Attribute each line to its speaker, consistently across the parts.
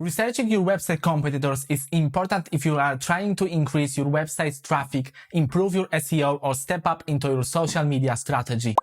Speaker 1: Researching your website competitors is important if you are trying to increase your website's traffic, improve your SEO, or step up into your social media strategy.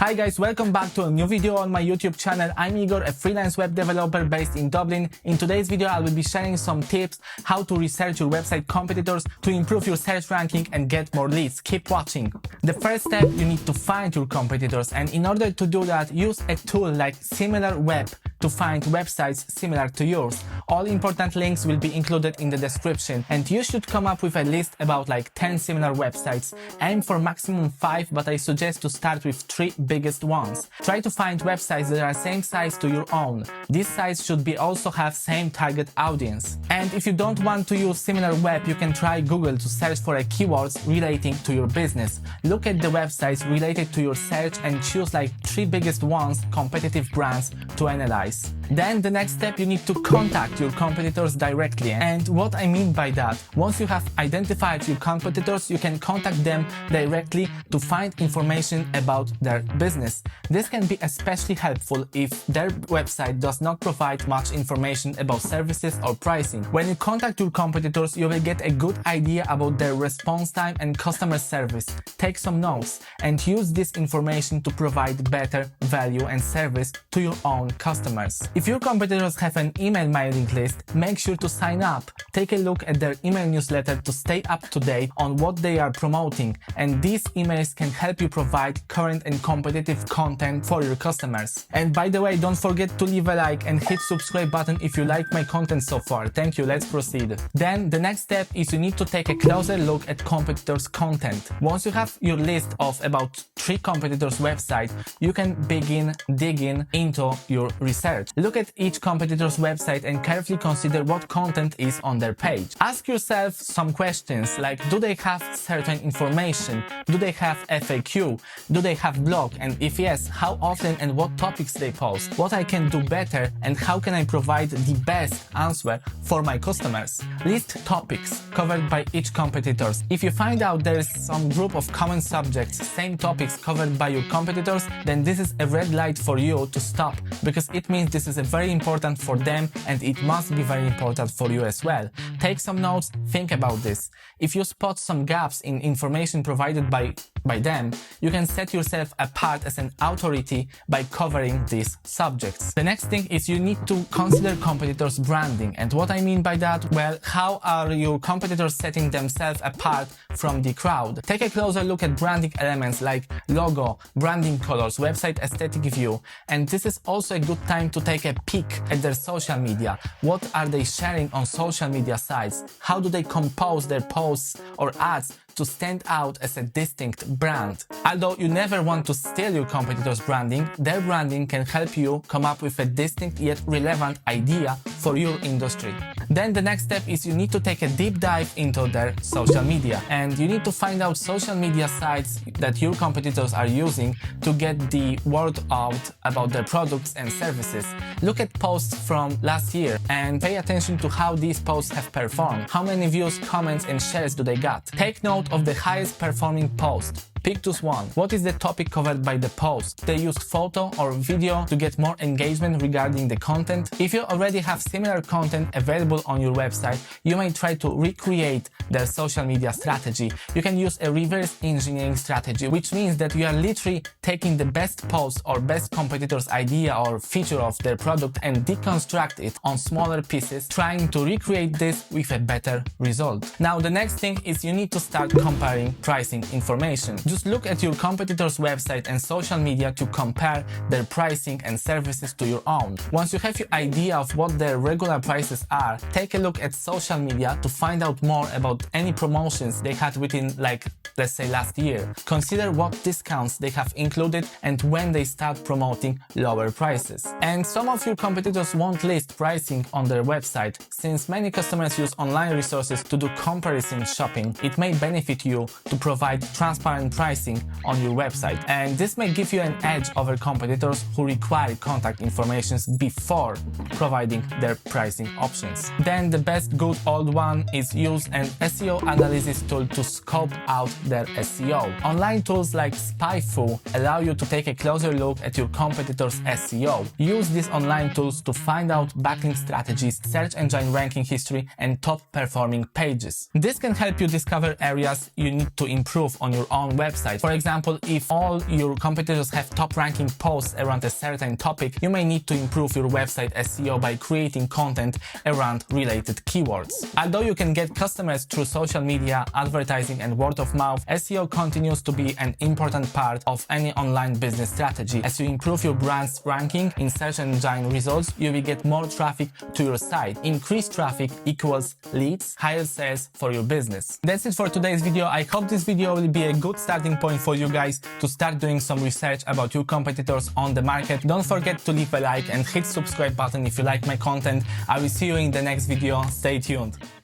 Speaker 1: Hi guys, welcome back to a new video on my YouTube channel. I'm Igor, a freelance web developer based in Dublin. In today's video, I will be sharing some tips how to research your website competitors to improve your search ranking and get more leads. Keep watching. The first step, you need to find your competitors, and in order to do that, use a tool like SimilarWeb to find websites similar to yours. All important links will be included in the description, and you should come up with a list about like 10 similar websites. Aim for maximum 5, but I suggest to start with 3 biggest ones. Try to find websites that are same size to your own. These sites should be also have same target audience. And if you don't want to use SimilarWeb, you can try Google to search for keywords relating to your business. Look at the websites related to your search and choose like 3 biggest ones, competitive brands, to analyze. Then the next step, you need to contact your competitors directly. And what I mean by that, once you have identified your competitors, you can contact them directly to find information about their business. This can be especially helpful if their website does not provide much information about services or pricing. When you contact your competitors, you will get a good idea about their response time and customer service. Take some notes and use this information to provide better value and service to your own customers. If your competitors have an email mailing list, make sure to sign up. Take a look at their email newsletter to stay up to date on what they are promoting, and these emails can help you provide current and competitive content for your customers. And by the way, don't forget to leave a like and hit subscribe button if you like my content so far. Thank you, let's proceed. Then the next step is you need to take a closer look at competitors' content. Once you have your list of about 3 competitors' websites, you can begin digging into your research. Look at each competitor's website and carefully consider what content is on their page. Ask yourself some questions like, do they have certain information? Do they have FAQ? Do they have blog? And if yes, how often and what topics they post? What I can do better and how can I provide the best answer for my customers? List topics covered by each competitor. If you find out there is some group of common subjects, same topics covered by your competitors, then this is a red light for you to stop, because it means this is very important for them and it must be very important for you as well. Take some notes, think about this. If you spot some gaps in information provided by them, you can set yourself apart as an authority by covering these subjects. The next thing is you need to consider competitors' branding. And what I mean by that, well, how are your competitors setting themselves apart from the crowd? Take a closer look at branding elements like logo, branding colors, website aesthetic view. And this is also a good time to take a peek at their social media. What are they sharing on social media sites? How do they compose their posts or ads to stand out as a distinct brand? Although you never want to steal your competitors' branding, their branding can help you come up with a distinct yet relevant idea for your industry. Then the next step is you need to take a deep dive into their social media, and you need to find out social media sites that your competitors are using to get the word out about their products and services. Look at posts from last year and pay attention to how these posts have performed. How many views, comments and shares do they got? Take note of the highest performing post. Pick just one. What is the topic covered by the post? They used photo or video to get more engagement regarding the content. If you already have similar content available on your website, you may try to recreate their social media strategy. You can use a reverse engineering strategy, which means that you are literally taking the best post or best competitor's idea or feature of their product and deconstruct it on smaller pieces, trying to recreate this with a better result. Now the next thing is you need to start comparing pricing information. Just look at your competitor's website and social media to compare their pricing and services to your own. Once you have your idea of what their regular prices are, take a look at social media to find out more about any promotions they had within, like, let's say last year. Consider what discounts they have included and when they start promoting lower prices. And some of your competitors won't list pricing on their website. Since many customers use online resources to do comparison shopping, it may benefit you to provide transparent pricing on your website, and this may give you an edge over competitors who require contact information before providing their pricing options. Then the best good old one is use an SEO analysis tool to scope out their SEO. Online tools like SpyFu allow you to take a closer look at your competitors' SEO. Use these online tools to find out backlink strategies, search engine ranking history, and top performing pages. This can help you discover areas you need to improve on your own website. For example, if all your competitors have top ranking posts around a certain topic, you may need to improve your website SEO by creating content around related keywords. Although you can get customers through social media, advertising, and word of mouth, SEO continues to be an important part of any online business strategy. As you improve your brand's ranking in search engine results, you will get more traffic to your site. Increased traffic equals leads, higher sales for your business. That's it for today's video. I hope this video will be a good starting point for you guys to start doing some research about your competitors on the market. Don't forget to leave a like and hit subscribe button if you like my content. I will see you in the next video. Stay tuned.